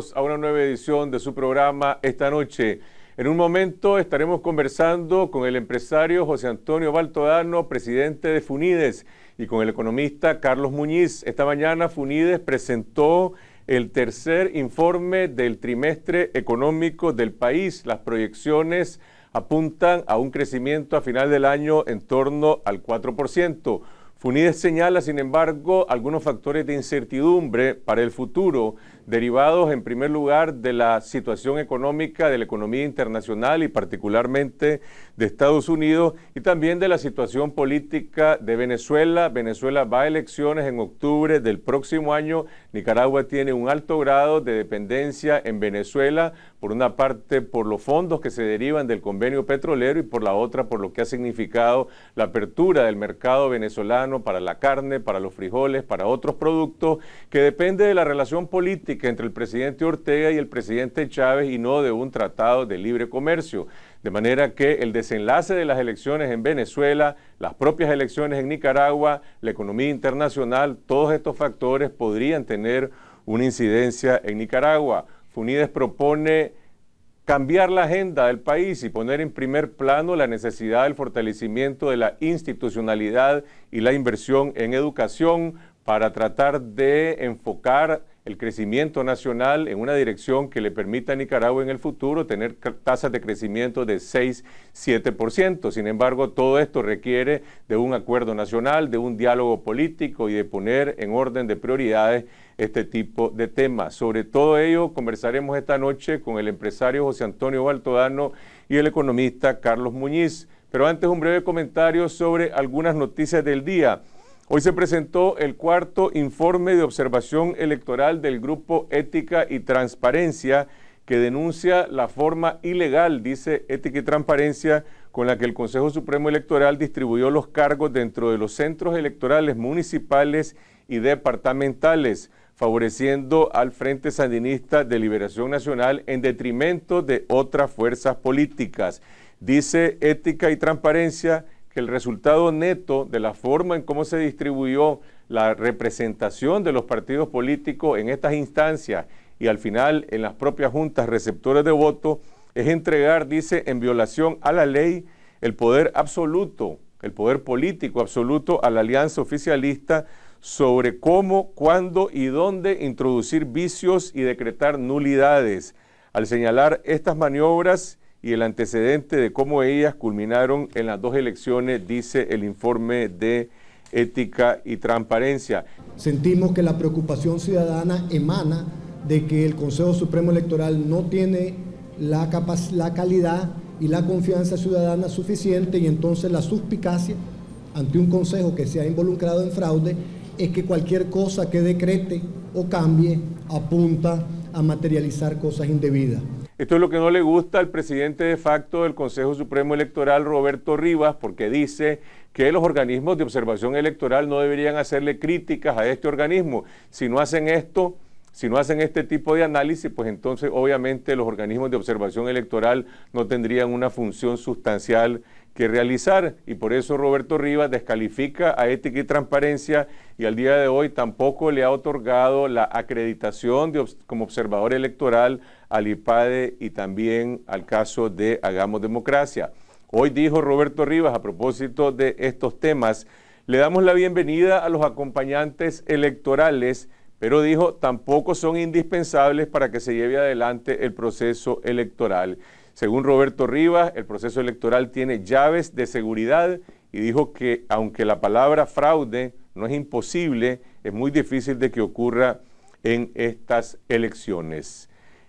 bienvenidos a una nueva edición de su programa Esta Noche. En un momento estaremos conversando con el empresario José Antonio Baltodano, presidente de Funides, y con el economista Carlos Muñiz. Esta mañana Funides presentó el tercer informe del trimestre económico del país. Las proyecciones apuntan a un crecimiento a final del año en torno al 4%. Funides señala, sin embargo, algunos factores de incertidumbre para el futuro, derivados en primer lugar de la situación económica de la economía internacional y particularmente de Estados Unidos, y también de la situación política de Venezuela. Venezuela va a elecciones en octubre del próximo año. Nicaragua tiene un alto grado de dependencia en Venezuela, por una parte por los fondos que se derivan del convenio petrolero y por la otra por lo que ha significado la apertura del mercado venezolano para la carne, para los frijoles, para otros productos, que depende de la relación política entre el presidente Ortega y el presidente Chávez y no de un tratado de libre comercio. De manera que el desenlace de las elecciones en Venezuela, las propias elecciones en Nicaragua, la economía internacional, todos estos factores podrían tener una incidencia en Nicaragua. Funides propone cambiar la agenda del país y poner en primer plano la necesidad del fortalecimiento de la institucionalidad y la inversión en educación para tratar de enfocar el crecimiento nacional en una dirección que le permita a Nicaragua en el futuro tener tasas de crecimiento de 6-7%. Sin embargo, todo esto requiere de un acuerdo nacional, de un diálogo político y de poner en orden de prioridades este tipo de temas. Sobre todo ello conversaremos esta noche con el empresario José Antonio Baltodano y el economista Carlos Muñiz. Pero antes un breve comentario sobre algunas noticias del día. Hoy se presentó el cuarto informe de observación electoral del Grupo Ética y Transparencia, que denuncia la forma ilegal, dice Ética y Transparencia, con la que el Consejo Supremo Electoral distribuyó los cargos dentro de los centros electorales municipales y departamentales, favoreciendo al Frente Sandinista de Liberación Nacional en detrimento de otras fuerzas políticas. Dice Ética y Transparencia que el resultado neto de la forma en cómo se distribuyó la representación de los partidos políticos en estas instancias y al final en las propias juntas receptoras de voto es entregar, dice, en violación a la ley, el poder absoluto, el poder político absoluto a la alianza oficialista sobre cómo, cuándo y dónde introducir vicios y decretar nulidades. Al señalar estas maniobras y el antecedente de cómo ellas culminaron en las dos elecciones, dice el informe de Ética y Transparencia. Sentimos que la preocupación ciudadana emana de que el Consejo Supremo Electoral no tiene la calidad y la confianza ciudadana suficiente, y entonces la suspicacia ante un Consejo que se ha involucrado en fraude es que cualquier cosa que decrete o cambie apunta a materializar cosas indebidas. Esto es lo que no le gusta al presidente de facto del Consejo Supremo Electoral, Roberto Rivas, porque dice que los organismos de observación electoral no deberían hacerle críticas a este organismo. Si no hacen esto, si no hacen este tipo de análisis, pues entonces obviamente los organismos de observación electoral no tendrían una función sustancial que realizar, y por eso Roberto Rivas descalifica a Ética y Transparencia y al día de hoy tampoco le ha otorgado la acreditación como observador electoral al IPADE y también al caso de Hagamos Democracia. Hoy dijo Roberto Rivas, a propósito de estos temas, le damos la bienvenida a los acompañantes electorales, pero dijo tampoco son indispensables para que se lleve adelante el proceso electoral. Según Roberto Rivas, el proceso electoral tiene llaves de seguridad y dijo que aunque la palabra fraude no es imposible, es muy difícil de que ocurra en estas elecciones.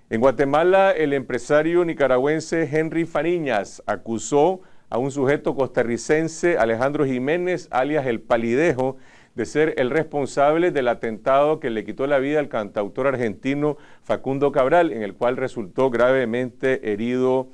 En Guatemala, el empresario nicaragüense Henry Fariñas acusó a un sujeto costarricense, Alejandro Jiménez, alias El Palidejo, de ser el responsable del atentado que le quitó la vida al cantautor argentino Facundo Cabral, en el cual resultó gravemente herido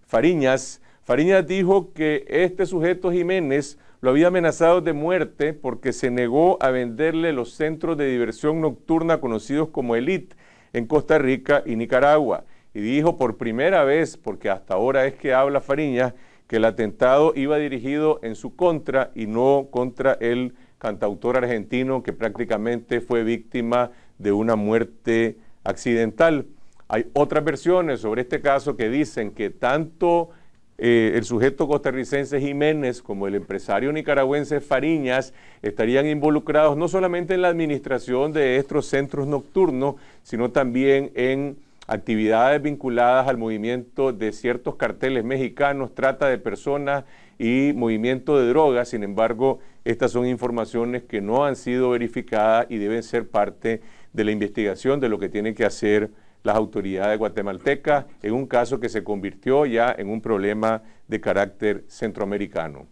Fariñas. Fariñas dijo que este sujeto Jiménez lo había amenazado de muerte porque se negó a venderle los centros de diversión nocturna conocidos como Elite en Costa Rica y Nicaragua. Y dijo por primera vez, porque hasta ahora es que habla Fariñas, que el atentado iba dirigido en su contra y no contra el cantautor argentino que prácticamente fue víctima de una muerte accidental. Hay otras versiones sobre este caso que dicen que tanto el sujeto costarricense Jiménez como el empresario nicaragüense Fariñas estarían involucrados no solamente en la administración de estos centros nocturnos, sino también en actividades vinculadas al movimiento de ciertos carteles mexicanos, trata de personas y movimiento de drogas. Sin embargo, estas son informaciones que no han sido verificadas y deben ser parte de la investigación de lo que tienen que hacer las autoridades guatemaltecas en un caso que se convirtió ya en un problema de carácter centroamericano.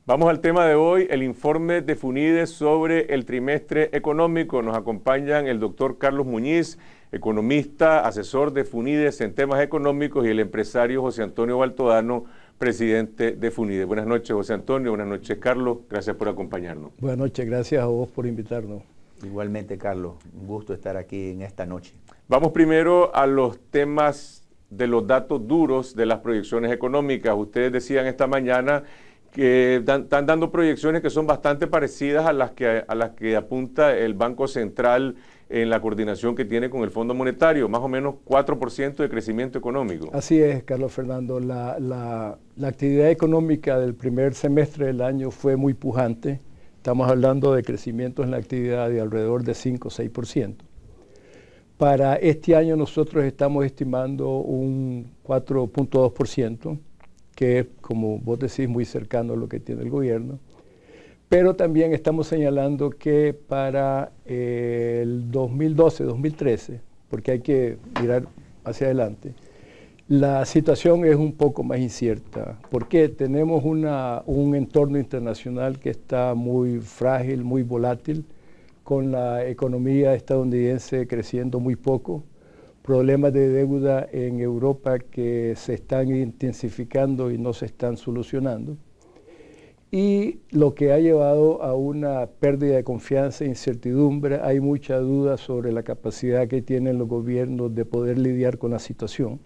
Vamos al tema de hoy, el informe de FUNIDES sobre el trimestre económico. Nos acompañan el doctor Carlos Muñiz, economista, asesor de FUNIDES en temas económicos, y el empresario José Antonio Baltodano, presidente de FUNIDES. Buenas noches, José Antonio. Buenas noches, Carlos. Gracias por acompañarnos. Buenas noches. Gracias a vos por invitarnos. Igualmente, Carlos. Un gusto estar aquí en esta noche. Vamos primero a los temas de los datos duros de las proyecciones económicas. Ustedes decían esta mañana que están dando proyecciones que son bastante parecidas a las que apunta el Banco Central en la coordinación que tiene con el Fondo Monetario, más o menos 4% de crecimiento económico. Así es, Carlos Fernando. La actividad económica del primer semestre del año fue muy pujante. Estamos hablando de crecimientos en la actividad de alrededor de 5 o 6%. Para este año nosotros estamos estimando un 4.2%, que es, como vos decís, muy cercano a lo que tiene el gobierno. Pero también estamos señalando que para el 2012-2013, porque hay que mirar hacia adelante, la situación es un poco más incierta, porque tenemos un entorno internacional que está muy frágil, muy volátil, con la economía estadounidense creciendo muy poco, problemas de deuda en Europa que se están intensificando y no se están solucionando, y lo que ha llevado a una pérdida de confianza e incertidumbre. Hay mucha duda sobre la capacidad que tienen los gobiernos de poder lidiar con la situación.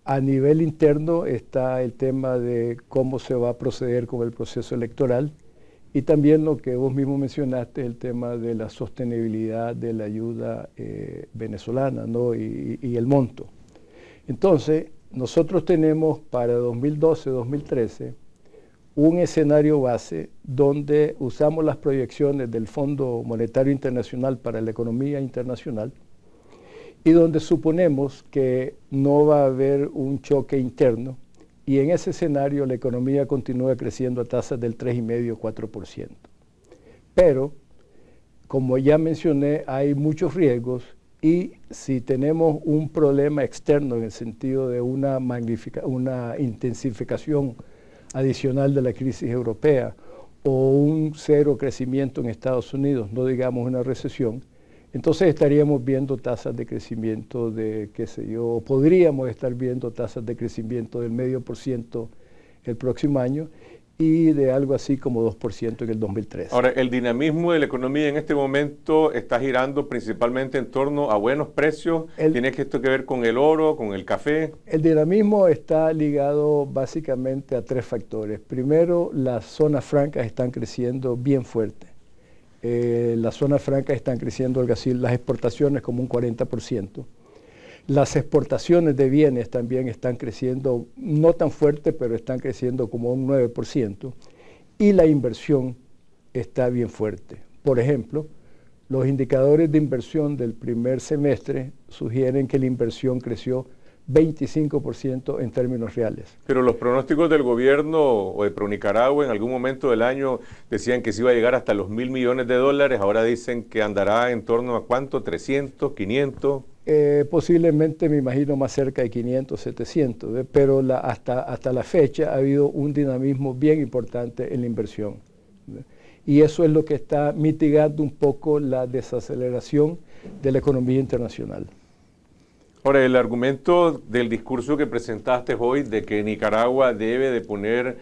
A nivel interno está el tema de cómo se va a proceder con el proceso electoral, y también lo que vos mismo mencionaste, el tema de la sostenibilidad de la ayuda venezolana, ¿no? y el monto. Entonces, nosotros tenemos para 2012-2013 un escenario base donde usamos las proyecciones del Fondo Monetario Internacional para la economía internacional, y donde suponemos que no va a haber un choque interno, y en ese escenario la economía continúa creciendo a tasas del 3,5-4%. Pero, como ya mencioné, hay muchos riesgos, y si tenemos un problema externo en el sentido de una intensificación adicional de la crisis europea o un cero crecimiento en Estados Unidos, no digamos una recesión, entonces estaríamos viendo tasas de crecimiento de, qué sé yo, podríamos estar viendo tasas de crecimiento del 0,5% el próximo año y de algo así como 2% en el 2013. Ahora, el dinamismo de la economía en este momento está girando principalmente en torno a buenos precios. ¿Tiene esto que ver con el oro, con el café? El dinamismo está ligado básicamente a tres factores. Primero, las zonas francas están creciendo bien fuerte. Las zonas francas están creciendo algo así, las exportaciones como un 40%. Las exportaciones de bienes también están creciendo, no tan fuerte, pero están creciendo como un 9%. Y la inversión está bien fuerte. Por ejemplo, los indicadores de inversión del primer semestre sugieren que la inversión creció 25% en términos reales. Pero los pronósticos del gobierno o de ProNicaragua en algún momento del año decían que se iba a llegar hasta los $1.000 millones, ahora dicen que andará en torno a ¿cuánto? ¿300, 500? Posiblemente, me imagino, más cerca de 500, 700, pero hasta la fecha ha habido un dinamismo bien importante en la inversión. Y eso es lo que está mitigando un poco la desaceleración de la economía internacional. Ahora, el argumento del discurso que presentaste hoy de que Nicaragua debe de poner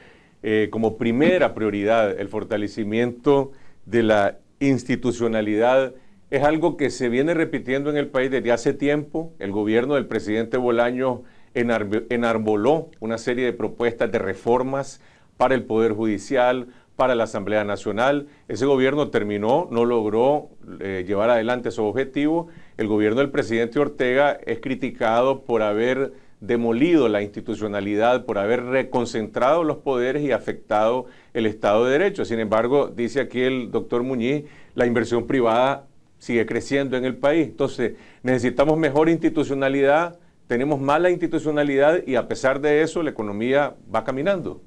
como primera prioridad el fortalecimiento de la institucionalidad es algo que se viene repitiendo en el país desde hace tiempo. El gobierno del presidente Bolaños enarboló una serie de propuestas de reformas para el Poder Judicial, para la Asamblea Nacional. Ese gobierno terminó, no logró llevar adelante su objetivo. El gobierno del presidente Ortega es criticado por haber demolido la institucionalidad, por haber reconcentrado los poderes y afectado el Estado de Derecho. Sin embargo, dice aquí el doctor Muñiz, la inversión privada sigue creciendo en el país. Entonces, necesitamos mejor institucionalidad, tenemos mala institucionalidad y a pesar de eso la economía va caminando.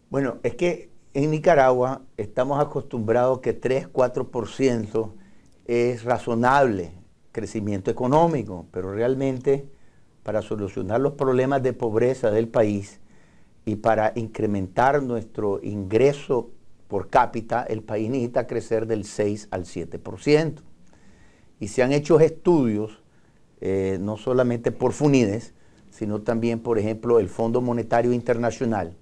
Bueno, es que en Nicaragua estamos acostumbrados que 3-4% es razonable crecimiento económico, pero realmente para solucionar los problemas de pobreza del país y para incrementar nuestro ingreso por cápita, el país necesita crecer del 6 al 7%. Y se han hecho estudios, no solamente por FUNIDES, sino también, por ejemplo, el Fondo Monetario Internacional,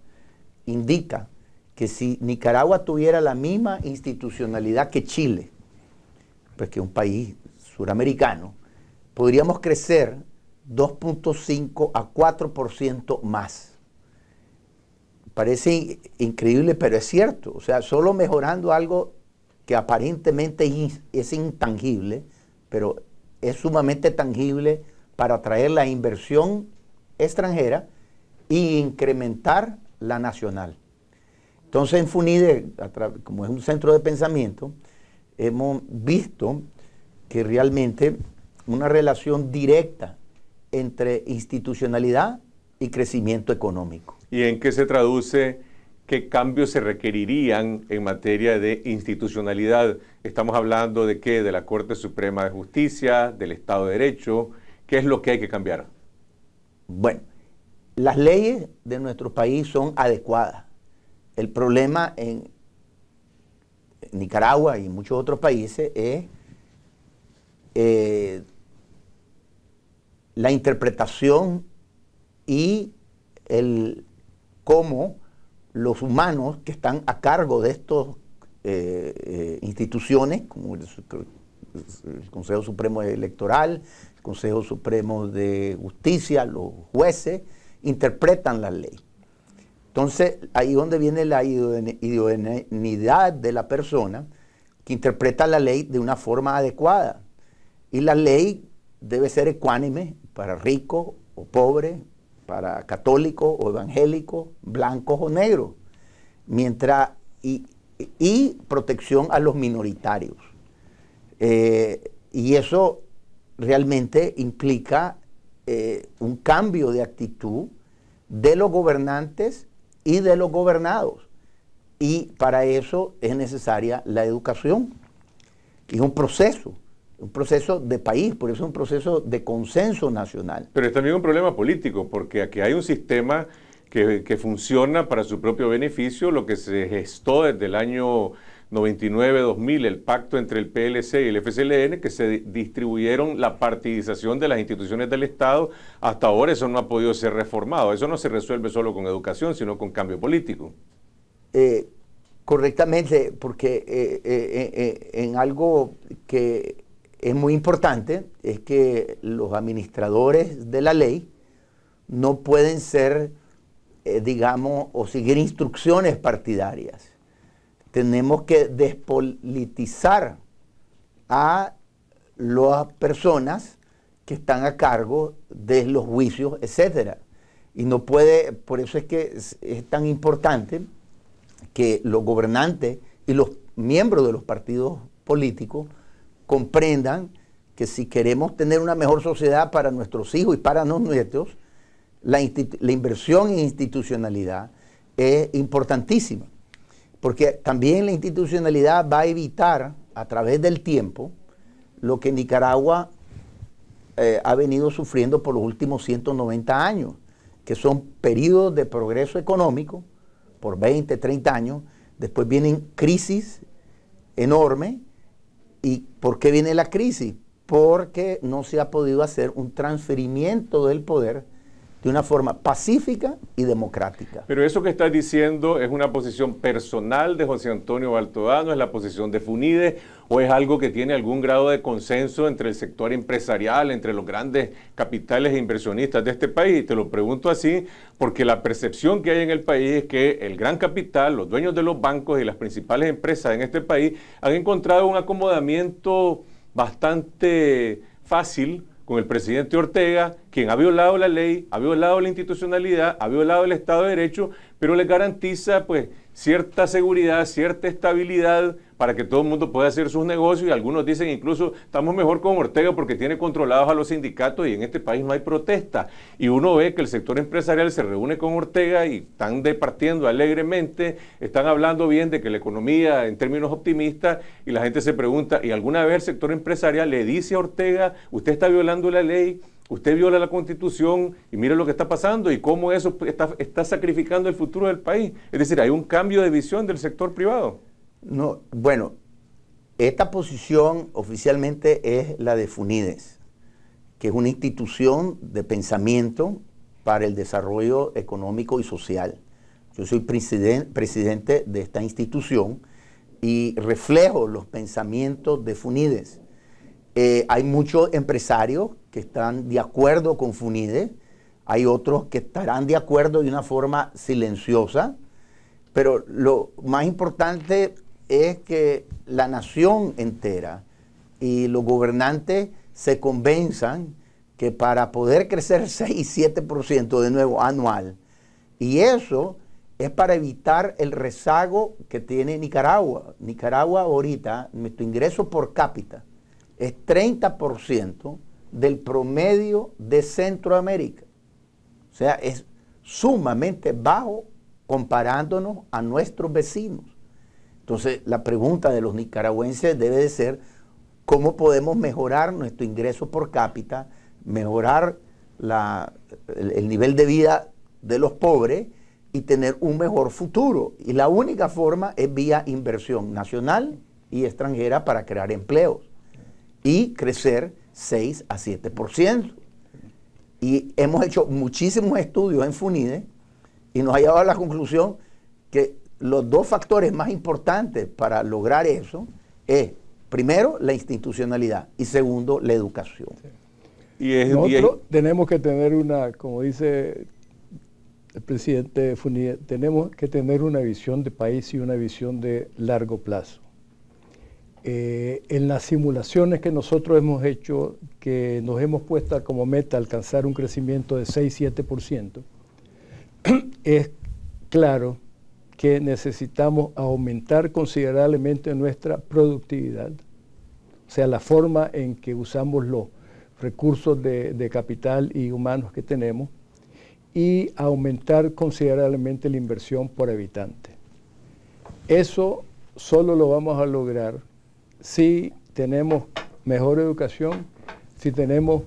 indica que si Nicaragua tuviera la misma institucionalidad que Chile, pues que un país suramericano, podríamos crecer 2.5 a 4% más. Parece increíble, pero es cierto. O sea, solo mejorando algo que aparentemente es intangible, pero es sumamente tangible para atraer la inversión extranjera e incrementar la nacional. Entonces en FUNIDES, como es un centro de pensamiento, hemos visto que realmente una relación directa entre institucionalidad y crecimiento económico. ¿Y en qué se traduce? ¿Qué cambios se requerirían en materia de institucionalidad? Estamos hablando de qué, de la Corte Suprema de Justicia, del Estado de Derecho. ¿Qué es lo que hay que cambiar? Bueno, las leyes de nuestro país son adecuadas. El problema en Nicaragua y muchos otros países es la interpretación y cómo los humanos que están a cargo de estas instituciones, como el Consejo Supremo Electoral, el Consejo Supremo de Justicia, los jueces, interpretan la ley. Entonces, ahí es donde viene la idoneidad de la persona que interpreta la ley de una forma adecuada. Y la ley debe ser ecuánime para ricos o pobres, para católicos o evangélicos, blancos o negros, y protección a los minoritarios. Y eso realmente implica un cambio de actitud de los gobernantes y de los gobernados. Y para eso es necesaria la educación. Y es un proceso de país, por eso es un proceso de consenso nacional. Pero es también un problema político, porque aquí hay un sistema que funciona para su propio beneficio, lo que se gestó desde el año 99-2000, el pacto entre el PLC y el FCLN, que se distribuyeron la partidización de las instituciones del Estado. Hasta ahora eso no ha podido ser reformado. Eso no se resuelve solo con educación, sino con cambio político. Correctamente, porque en algo que es muy importante es que los administradores de la ley no pueden ser, digamos, o seguir instrucciones partidarias. Tenemos que despolitizar a las personas que están a cargo de los juicios, etcétera. Y no puede, por eso es que es tan importante que los gobernantes y los miembros de los partidos políticos comprendan que si queremos tener una mejor sociedad para nuestros hijos y para los nietos, la inversión en institucionalidad es importantísima. Porque también la institucionalidad va a evitar a través del tiempo lo que Nicaragua ha venido sufriendo por los últimos 190 años, que son periodos de progreso económico por 20, 30 años, después vienen crisis enormes. ¿Y por qué viene la crisis? Porque no se ha podido hacer un transferimiento del poder de una forma pacífica y democrática. Pero eso que estás diciendo es una posición personal de José Antonio Baltodano, es la posición de FUNIDES, o es algo que tiene algún grado de consenso entre el sector empresarial, entre los grandes capitales e inversionistas de este país. Te lo pregunto así porque la percepción que hay en el país es que el gran capital, los dueños de los bancos y las principales empresas en este país han encontrado un acomodamiento bastante fácil con el presidente Ortega, quien ha violado la ley, ha violado la institucionalidad, ha violado el Estado de Derecho, pero le garantiza pues cierta seguridad, cierta estabilidad para que todo el mundo pueda hacer sus negocios, y algunos dicen incluso estamos mejor con Ortega porque tiene controlados a los sindicatos y en este país no hay protesta. Y uno ve que el sector empresarial se reúne con Ortega y están departiendo alegremente, están hablando bien de que la economía en términos optimistas, y la gente se pregunta, ¿y alguna vez el sector empresarial le dice a Ortega, usted está violando la ley, usted viola la Constitución y mire lo que está pasando y cómo eso está sacrificando el futuro del país? Es decir, hay un cambio de visión del sector privado. No, bueno, esta posición oficialmente es la de FUNIDES, que es una institución de pensamiento para el desarrollo económico y social. Yo soy presidente de esta institución y reflejo los pensamientos de FUNIDES. Hay muchos empresarios que están de acuerdo con FUNIDES, hay otros que estarán de acuerdo de una forma silenciosa, pero lo más importante es que la nación entera y los gobernantes se convenzan que para poder crecer 6 y 7% de nuevo anual, y eso es para evitar el rezago que tiene Nicaragua. Nicaragua ahorita, nuestro ingreso por cápita es 30% del promedio de Centroamérica. O sea, es sumamente bajo comparándonos a nuestros vecinos. Entonces, la pregunta de los nicaragüenses debe de ser cómo podemos mejorar nuestro ingreso por cápita, mejorar el nivel de vida de los pobres y tener un mejor futuro. Y la única forma es vía inversión nacional y extranjera para crear empleos y crecer 6 a 7%. Y hemos hecho muchísimos estudios en FUNIDES y nos ha llevado a la conclusión que los dos factores más importantes para lograr eso es, primero, la institucionalidad y segundo, la educación. Nosotros tenemos que tener una, como dice el presidente de FUNIDES, tenemos que tener una visión de país y una visión de largo plazo. En las simulaciones que nosotros hemos hecho, que nos hemos puesto como meta alcanzar un crecimiento de 6-7%, es claro que necesitamos aumentar considerablemente nuestra productividad, o sea, la forma en que usamos los recursos de capital y humanos que tenemos, y aumentar considerablemente la inversión por habitante. Eso solo lo vamos a lograr si tenemos mejor educación, si tenemos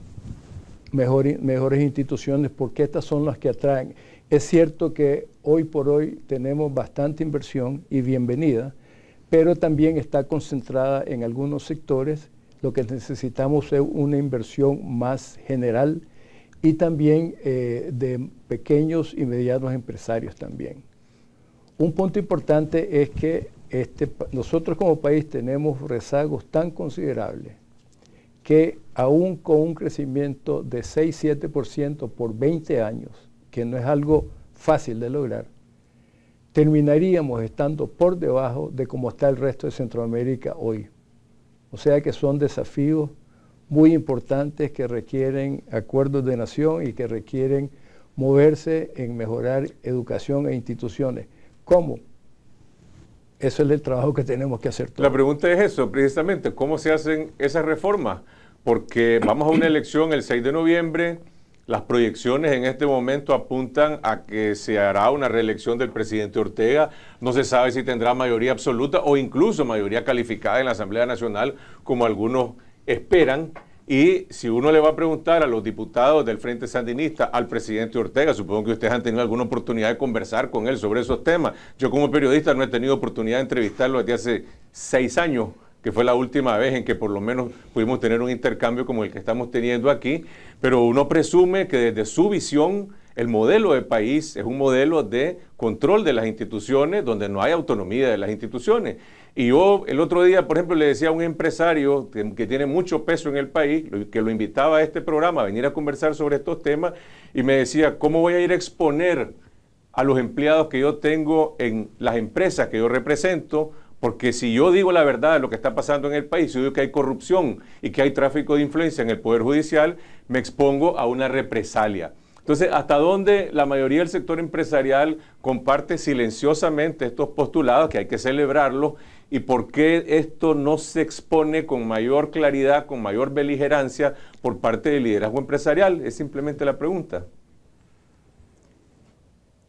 mejores instituciones, porque estas son las que atraen. Es cierto que hoy por hoy tenemos bastante inversión y bienvenida, pero también está concentrada en algunos sectores. Lo que necesitamos es una inversión más general y también de pequeños y medianos empresarios también. Un punto importante es que nosotros como país tenemos rezagos tan considerables que aún con un crecimiento de 6-7% por 20 años, que no es algo fácil de lograr, terminaríamos estando por debajo de cómo está el resto de Centroamérica hoy. O sea que son desafíos muy importantes que requieren acuerdos de nación y que requieren moverse en mejorar educación e instituciones. ¿Cómo? Eso es el trabajo que tenemos que hacer todos. La pregunta es eso, precisamente, ¿cómo se hacen esas reformas? Porque vamos a una elección el 6 de noviembre, las proyecciones en este momento apuntan a que se hará una reelección del presidente Ortega, no se sabe si tendrá mayoría absoluta o incluso mayoría calificada en la Asamblea Nacional, como algunos esperan. Y si uno le va a preguntar a los diputados del Frente Sandinista, al presidente Ortega, supongo que ustedes han tenido alguna oportunidad de conversar con él sobre esos temas. Yo como periodista no he tenido oportunidad de entrevistarlo desde hace 6 años, que fue la última vez en que por lo menos pudimos tener un intercambio como el que estamos teniendo aquí, pero uno presume que desde su visión el modelo de país es un modelo de control de las instituciones donde no hay autonomía de las instituciones. Y yo el otro día, por ejemplo, le decía a un empresario que tiene mucho peso en el país, que lo invitaba a este programa a venir a conversar sobre estos temas, y me decía, ¿cómo voy a ir a exponer a los empleados que yo tengo en las empresas que yo represento? Porque si yo digo la verdad de lo que está pasando en el país, si yo digo que hay corrupción y que hay tráfico de influencia en el Poder Judicial, me expongo a una represalia. Entonces, ¿hasta dónde la mayoría del sector empresarial comparte silenciosamente estos postulados, que hay que celebrarlos, y por qué esto no se expone con mayor claridad, con mayor beligerancia por parte del liderazgo empresarial? Es simplemente la pregunta.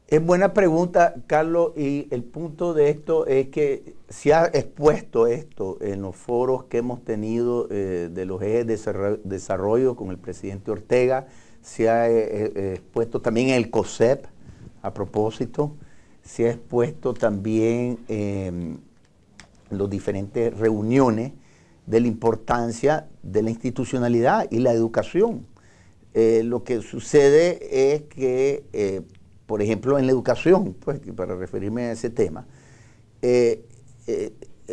Es buena pregunta, Carlos, y el punto de esto es que se ha expuesto esto en los foros que hemos tenido de los ejes de desarrollo con el presidente Ortega, se ha expuesto también en el COSEP, a propósito, se ha expuesto también en las diferentes reuniones de la importancia de la institucionalidad y la educación. Lo que sucede es que por ejemplo, en la educación, pues, para referirme a ese tema,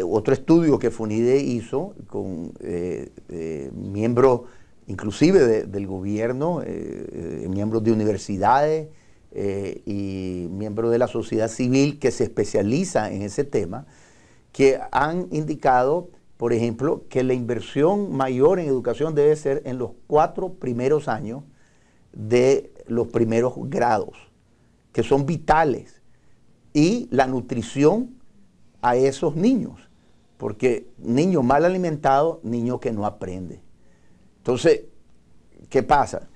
otro estudio que FUNIDE hizo con miembros, inclusive del gobierno, miembros de universidades y miembros de la sociedad civil que se especializa en ese tema, que han indicado, por ejemplo, que la inversión mayor en educación debe ser en los 4 primeros años de los primeros grados, que son vitales, y la nutrición a esos niños, porque niño mal alimentado, niño que no aprende. Entonces, ¿qué pasa?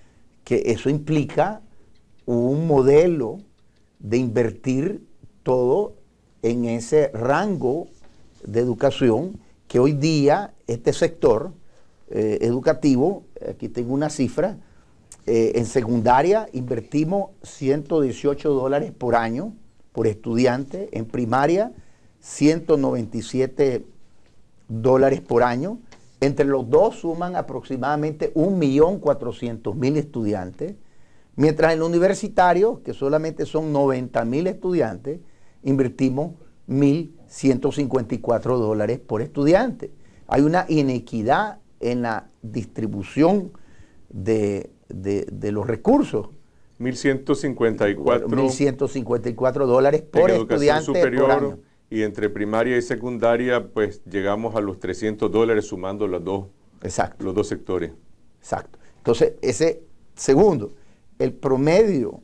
Que eso implica un modelo de invertir todo en ese rango de educación que hoy día este sector educativo, aquí tengo una cifra, en secundaria invertimos $118 por año por estudiante, en primaria $197 por año. Entre los dos suman aproximadamente 1.400.000 estudiantes, mientras en lo universitario, que solamente son 90.000 estudiantes, invertimos $1.154 por estudiante. Hay una inequidad en la distribución de los recursos. $1.154 por estudiante superior, por año. Y entre primaria y secundaria, pues llegamos a los $300 sumando los dos sectores. Exacto. Entonces, ese segundo, el promedio,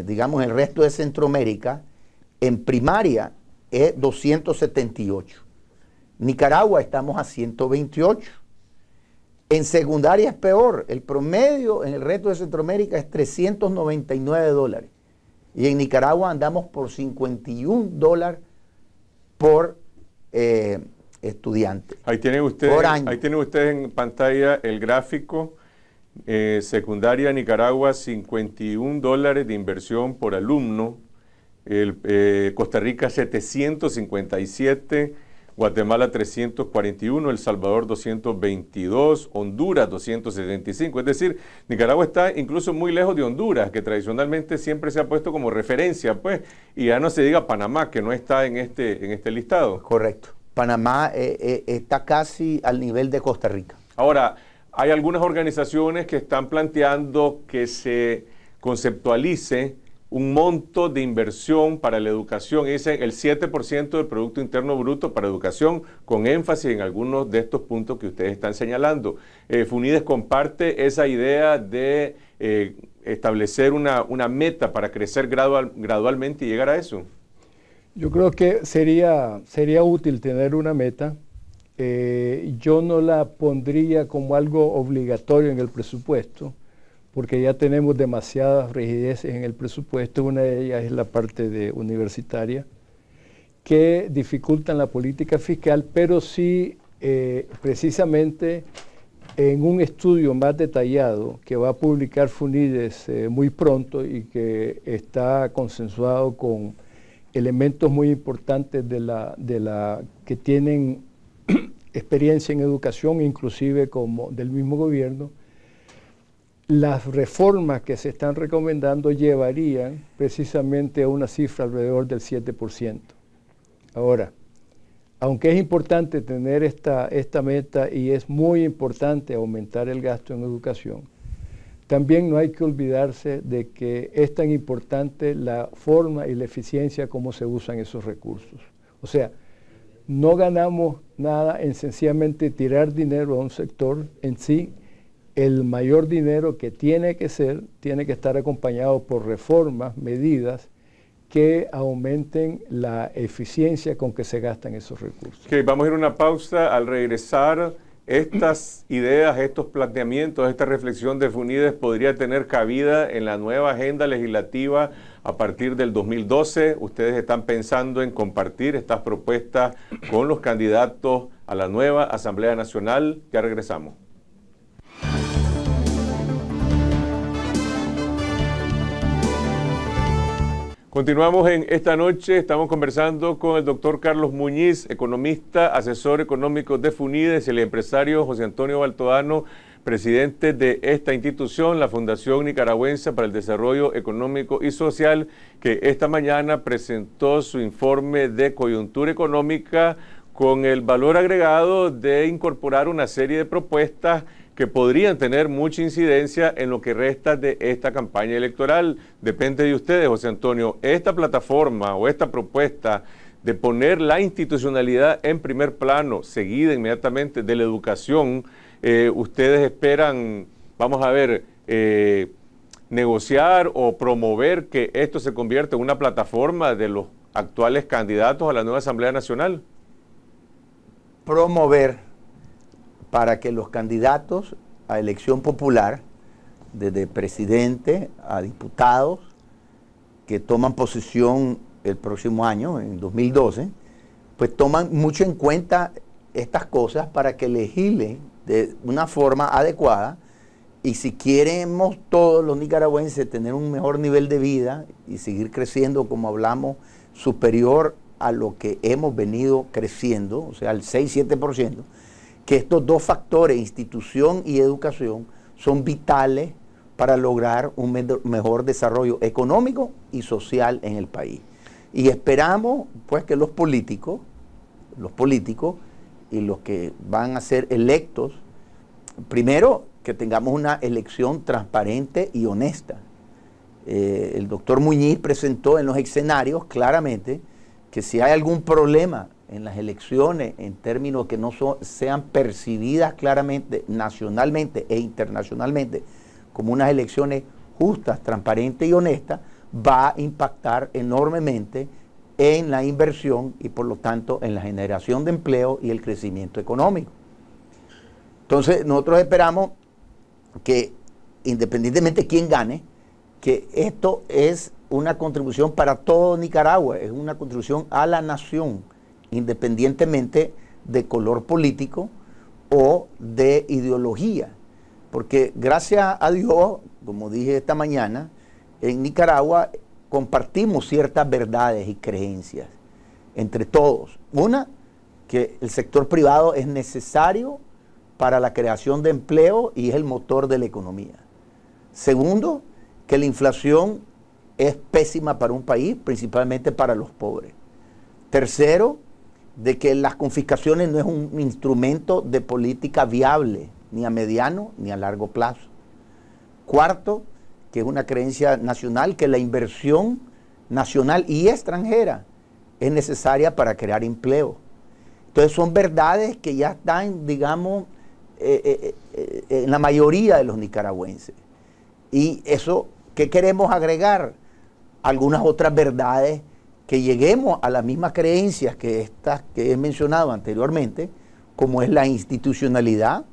digamos, el resto de Centroamérica, en primaria es 278. Nicaragua estamos a 128. En secundaria es peor, el promedio en el resto de Centroamérica es $399 y en Nicaragua andamos por $51 por estudiante. Ahí tienen ustedes en pantalla el gráfico. Secundaria Nicaragua, $51 de inversión por alumno. Costa Rica 757, Guatemala 341, El Salvador 222, Honduras 275. Es decir, Nicaragua está incluso muy lejos de Honduras, que tradicionalmente siempre se ha puesto como referencia, pues, y ya no se diga Panamá, que no está en este listado. Correcto. Panamá está casi al nivel de Costa Rica. Ahora, hay algunas organizaciones que están planteando que se conceptualice un monto de inversión para la educación, y dicen el 7% del Producto Interno Bruto para educación, con énfasis en algunos de estos puntos que ustedes están señalando. FUNIDES comparte esa idea de establecer una meta para crecer gradualmente y llegar a eso. Yo creo que sería útil tener una meta. Yo no la pondría como algo obligatorio en el presupuesto, porque ya tenemos demasiadas rigideces en el presupuesto. Una de ellas es la parte universitaria, que dificultan la política fiscal, pero sí precisamente en un estudio más detallado que va a publicar FUNIDES muy pronto y que está consensuado con elementos muy importantes que tienen experiencia en educación, inclusive como del mismo gobierno. las reformas que se están recomendando llevarían precisamente a una cifra alrededor del 7%. Ahora, aunque es importante tener esta meta y es muy importante aumentar el gasto en educación, también no hay que olvidarse de que es tan importante la forma y la eficiencia como se usan esos recursos. O sea, no ganamos nada en sencillamente tirar dinero a un sector en sí. El mayor dinero que tiene que estar acompañado por reformas, medidas que aumenten la eficiencia con que se gastan esos recursos. Okay, vamos a ir a una pausa. Al regresar, estas ideas, estos planteamientos, esta reflexión de FUNIDES podría tener cabida en la nueva agenda legislativa a partir del 2012. Ustedes están pensando en compartir estas propuestas con los candidatos a la nueva Asamblea Nacional. Ya regresamos. Continuamos en esta noche, estamos conversando con el doctor Carlos Muñiz, economista, asesor económico de FUNIDES, y el empresario José Antonio Baltodano, presidente de esta institución, la Fundación Nicaragüense para el Desarrollo Económico y Social, que esta mañana presentó su informe de coyuntura económica con el valor agregado de incorporar una serie de propuestas que podrían tener mucha incidencia en lo que resta de esta campaña electoral. Depende de ustedes, José Antonio. Esta plataforma o esta propuesta de poner la institucionalidad en primer plano, seguida inmediatamente de la educación, ustedes esperan, vamos a ver, negociar o promover que esto se convierta en una plataforma de los actuales candidatos a la nueva Asamblea Nacional. Promover para que los candidatos a elección popular, desde presidente a diputados, que toman posesión el próximo año, en 2012, pues toman mucho en cuenta estas cosas para que legislen de una forma adecuada. Y si queremos todos los nicaragüenses tener un mejor nivel de vida y seguir creciendo, como hablamos, superior a lo que hemos venido creciendo, o sea, al 6-7%, que estos dos factores, institución y educación, son vitales para lograr un mejor desarrollo económico y social en el país. Y esperamos pues que los políticos y los que van a ser electos, primero que tengamos una elección transparente y honesta. El doctor Muñiz presentó en los escenarios claramente que si hay algún problema en las elecciones, en términos que no sean percibidas claramente nacionalmente e internacionalmente como unas elecciones justas, transparentes y honestas, va a impactar enormemente en la inversión y por lo tanto en la generación de empleo y el crecimiento económico. Entonces nosotros esperamos que, independientemente de quién gane, que esto es una contribución para todo Nicaragua, es una contribución a la nación, independientemente de color político o de ideología. Porque gracias a Dios, como dije esta mañana, en Nicaragua compartimos ciertas verdades y creencias entre todos. Una, que el sector privado es necesario para la creación de empleo y es el motor de la economía. Segundo, que la inflación es pésima para un país, principalmente para los pobres. Tercero, de que las confiscaciones no es un instrumento de política viable, ni a mediano ni a largo plazo. Cuarto, que es una creencia nacional, que la inversión nacional y extranjera es necesaria para crear empleo. Entonces son verdades que ya están, digamos, en la mayoría de los nicaragüenses. Y eso, ¿qué queremos agregar? Algunas otras verdades, que lleguemos a las mismas creencias que estas que he mencionado anteriormente, como es la institucionalidad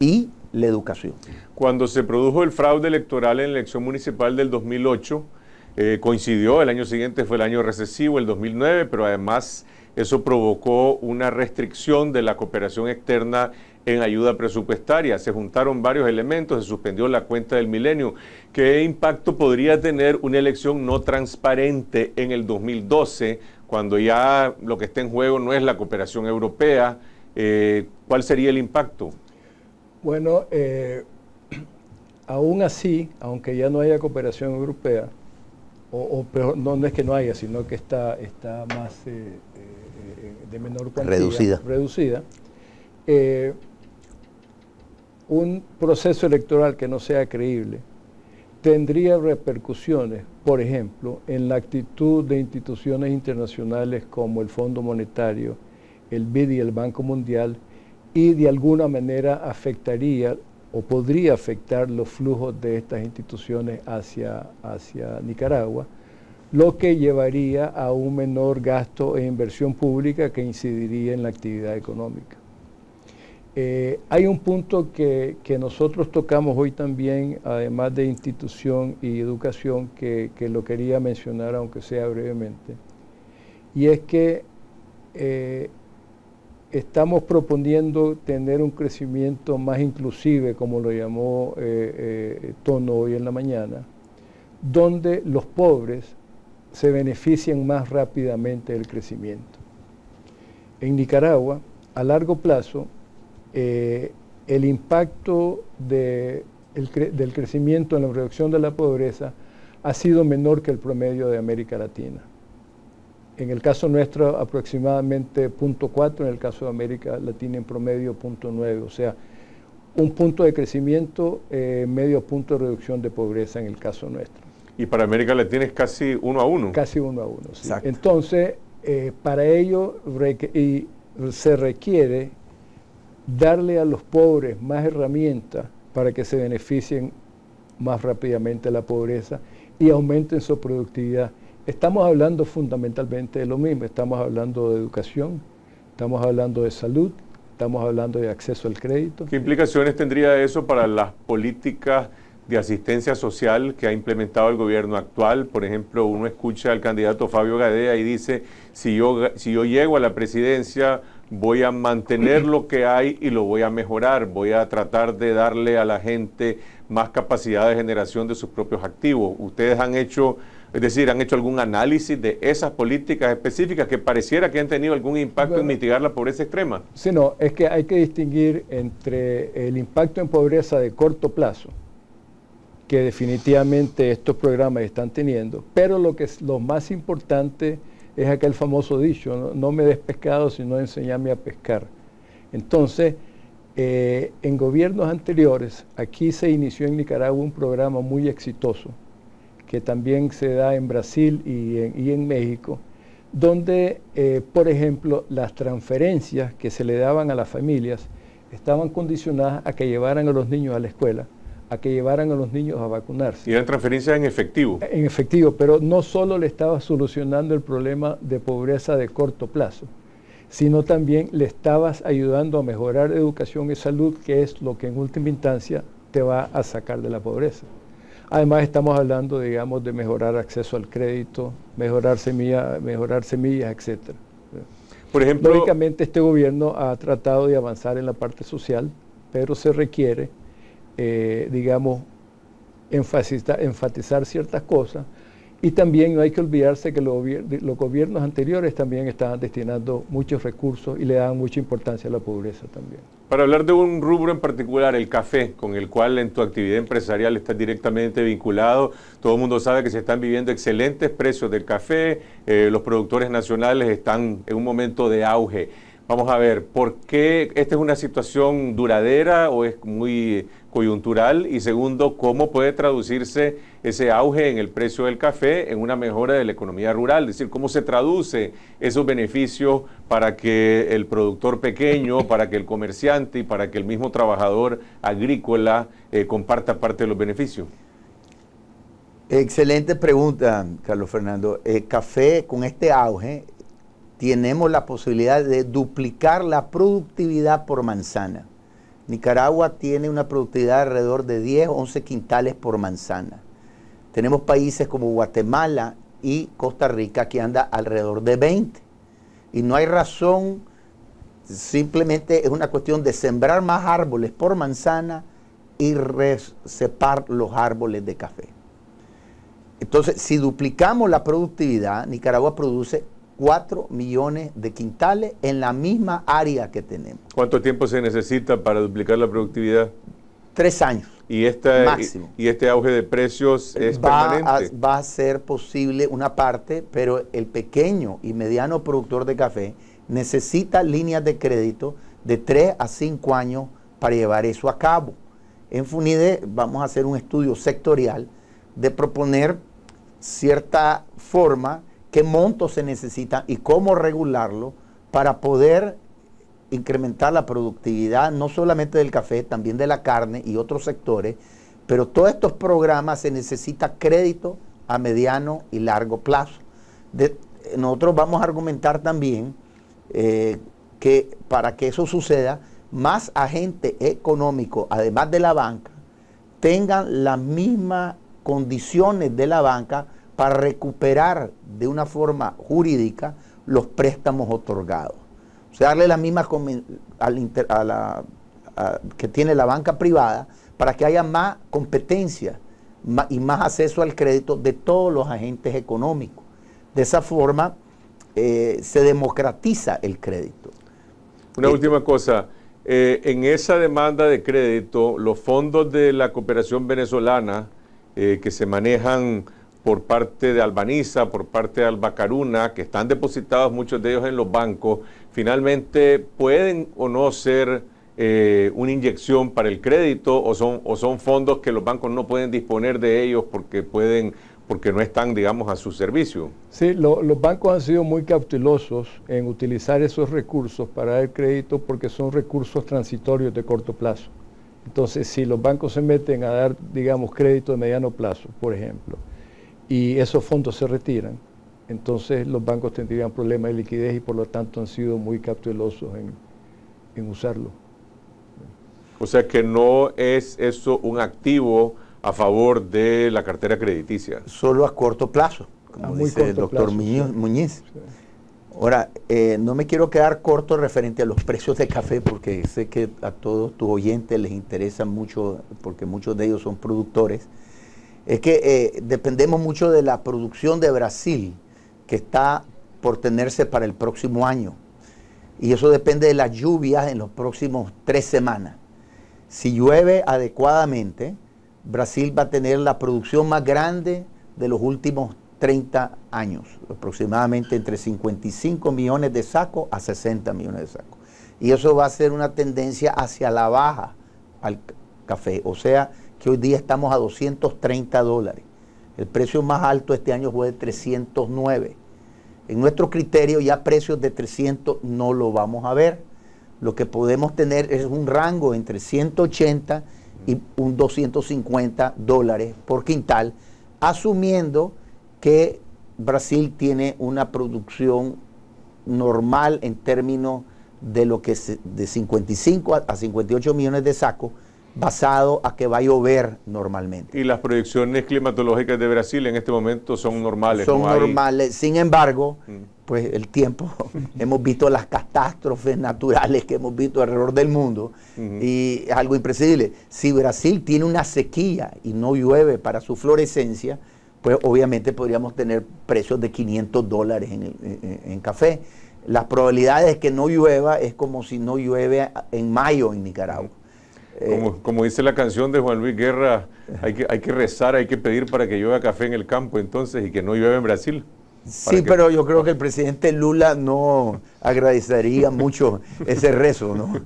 y la educación. Cuando se produjo el fraude electoral en la elección municipal del 2008, coincidió, el año siguiente fue el año recesivo, el 2009, pero además eso provocó una restricción de la cooperación externa en ayuda presupuestaria. Se juntaron varios elementos, se suspendió la cuenta del milenio. ¿Qué impacto podría tener una elección no transparente en el 2012, cuando ya lo que está en juego no es la cooperación europea? ¿Cuál sería el impacto? Bueno, aún así, aunque ya no haya cooperación europea, pero no es que no haya, sino que está más de menor cuantía, reducida, un proceso electoral que no sea creíble tendría repercusiones, por ejemplo, en la actitud de instituciones internacionales como el Fondo Monetario, el BID y el Banco Mundial, y de alguna manera afectaría o podría afectar los flujos de estas instituciones hacia Nicaragua, lo que llevaría a un menor gasto e inversión pública que incidiría en la actividad económica. Hay un punto que nosotros tocamos hoy también, además de institución y educación, que lo quería mencionar, aunque sea brevemente, y es que estamos proponiendo tener un crecimiento más inclusive, como lo llamó Tono hoy en la mañana, donde los pobres se beneficien más rápidamente del crecimiento. En Nicaragua, a largo plazo, el impacto del crecimiento en la reducción de la pobreza ha sido menor que el promedio de América Latina. En el caso nuestro aproximadamente 0.4, en el caso de América Latina en promedio 0.9, o sea, un punto de crecimiento, medio punto de reducción de pobreza en el caso nuestro. Y para América Latina es casi 1 a 1. Casi 1 a 1, sí. Entonces, para ello se requiere darle a los pobres más herramientas para que se beneficien más rápidamente de la pobreza y aumenten su productividad. Estamos hablando fundamentalmente de lo mismo, estamos hablando de educación, estamos hablando de salud, estamos hablando de acceso al crédito. ¿Qué implicaciones tendría eso para las políticas de asistencia social que ha implementado el gobierno actual? Por ejemplo, uno escucha al candidato Fabio Gadea y dice, si yo llego a la presidencia, voy a mantener lo que hay y lo voy a mejorar, voy a tratar de darle a la gente más capacidad de generación de sus propios activos. Ustedes han hecho, es decir, han hecho algún análisis de esas políticas específicas que pareciera que han tenido algún impacto en mitigar la pobreza extrema. Sí, no, es que hay que distinguir entre el impacto en pobreza de corto plazo, que definitivamente estos programas están teniendo, pero lo más importante es aquel famoso dicho, no me des pescado, sino enséñame a pescar. Entonces, en gobiernos anteriores, aquí se inició en Nicaragua un programa muy exitoso, que también se da en Brasil y en México, donde, por ejemplo, las transferencias que se le daban a las familias estaban condicionadas a que llevaran a los niños a la escuela, a que llevaran a los niños a vacunarse. Y eran transferencias en efectivo. En efectivo, pero no solo le estaba solucionando el problema de pobreza de corto plazo, sino también le estabas ayudando a mejorar educación y salud, que es lo que en última instancia te va a sacar de la pobreza. Además estamos hablando, digamos, de mejorar acceso al crédito, mejorar semillas, etc. Por ejemplo, lógicamente este gobierno ha tratado de avanzar en la parte social, pero se requiere digamos, enfatizar ciertas cosas, y también no hay que olvidarse que los gobiernos anteriores también estaban destinando muchos recursos y le daban mucha importancia a la pobreza también. Para hablar de un rubro en particular, el café, con el cual en tu actividad empresarial estás directamente vinculado, todo el mundo sabe que se están viviendo excelentes precios del café, los productores nacionales están en un momento de auge. Vamos a ver, ¿por qué esta es una situación duradera o es muy coyuntural? Y segundo, ¿cómo puede traducirse ese auge en el precio del café en una mejora de la economía rural? Es decir, ¿cómo se traduce esos beneficios para que el productor pequeño, para que el comerciante y para que el mismo trabajador agrícola comparta parte de los beneficios? Excelente pregunta, Carlos Fernando. Café, con este auge, tenemos la posibilidad de duplicar la productividad por manzana. Nicaragua tiene una productividad de alrededor de 10 o 11 quintales por manzana. Tenemos países como Guatemala y Costa Rica que anda alrededor de 20. Y no hay razón, simplemente es una cuestión de sembrar más árboles por manzana y recepar los árboles de café. Entonces, si duplicamos la productividad, Nicaragua produce 4 millones de quintales en la misma área que tenemos. ¿Cuánto tiempo se necesita para duplicar la productividad? 3 años. Y máximo. Y este auge de precios es permanente. Va a ser posible una parte, pero el pequeño y mediano productor de café necesita líneas de crédito de 3 a 5 años para llevar eso a cabo. En FUNIDE vamos a hacer un estudio sectorial de proponer cierta forma, qué montos se necesitan y cómo regularlo para poder incrementar la productividad no solamente del café, también de la carne y otros sectores, pero todos estos programas se necesita crédito a mediano y largo plazo. Nosotros vamos a argumentar también que para que eso suceda, más agentes económicos, además de la banca, tengan las mismas condiciones de la banca para recuperar de una forma jurídica los préstamos otorgados. O sea, darle la misma que tiene la banca privada para que haya más competencia y más acceso al crédito de todos los agentes económicos. De esa forma se democratiza el crédito. Una última cosa, en esa demanda de crédito, los fondos de la cooperación venezolana que se manejan por parte de Albaniza, por parte de Albacaruna, que están depositados muchos de ellos en los bancos, finalmente pueden o no ser una inyección para el crédito o son fondos que los bancos no pueden disponer de ellos porque no están, digamos, a su servicio. Sí, los bancos han sido muy cautelosos en utilizar esos recursos para dar crédito porque son recursos transitorios de corto plazo. Entonces, si los bancos se meten a dar, digamos, crédito de mediano plazo, por ejemplo, y esos fondos se retiran, entonces los bancos tendrían problemas de liquidez y por lo tanto han sido muy cautelosos en usarlo. O sea que no es eso un activo a favor de la cartera crediticia. Solo a corto plazo, como dice el doctor Muñiz. Sí. Ahora, no me quiero quedar corto referente a los precios de café porque sé que a todos tus oyentes les interesa mucho porque muchos de ellos son productores. Es que dependemos mucho de la producción de Brasil que está por tenerse para el próximo año. Y eso depende de las lluvias en los próximos 3 semanas. Si llueve adecuadamente, Brasil va a tener la producción más grande de los últimos 30 años, aproximadamente entre 55 millones de sacos a 60 millones de sacos. Y eso va a ser una tendencia hacia la baja al café, o sea que hoy día estamos a $230. El precio más alto este año fue de 309. En nuestro criterio ya precios de 300 no lo vamos a ver. Lo que podemos tener es un rango entre 180 y un $250 por quintal, asumiendo que Brasil tiene una producción normal en términos de lo que es de 55 a 58 millones de sacos, basado a que va a llover normalmente. Y las proyecciones climatológicas de Brasil en este momento son normales. Son normales, sin embargo, pues el tiempo, hemos visto las catástrofes naturales que hemos visto alrededor del mundo y es algo impredecible. Si Brasil tiene una sequía y no llueve para su florescencia, pues obviamente podríamos tener precios de $500 en café. Las probabilidades de que no llueva es como si no llueve en mayo en Nicaragua. Como dice la canción de Juan Luis Guerra, hay que rezar, hay que pedir para que llueva café en el campo entonces y que no llueva en Brasil. Sí, pero yo creo que el presidente Lula no agradecería mucho ese rezo, ¿no?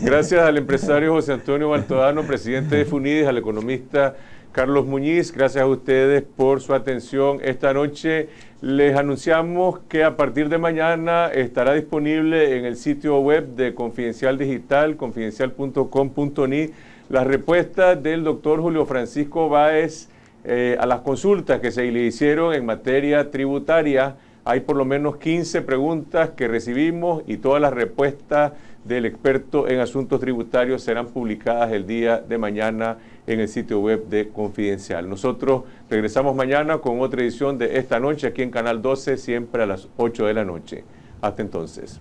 Gracias al empresario José Antonio Baltodano, presidente de FUNIDES, al economista Carlos Muñiz, gracias a ustedes por su atención. Esta noche les anunciamos que a partir de mañana estará disponible en el sitio web de Confidencial Digital, confidencial.com.ni, las respuestas del doctor Julio Francisco Báez a las consultas que se le hicieron en materia tributaria. Hay por lo menos 15 preguntas que recibimos y todas las respuestas del experto en asuntos tributarios serán publicadas el día de mañana en el sitio web de Confidencial. Nosotros regresamos mañana con otra edición de Esta Noche aquí en Canal 12, siempre a las 8 de la noche. Hasta entonces.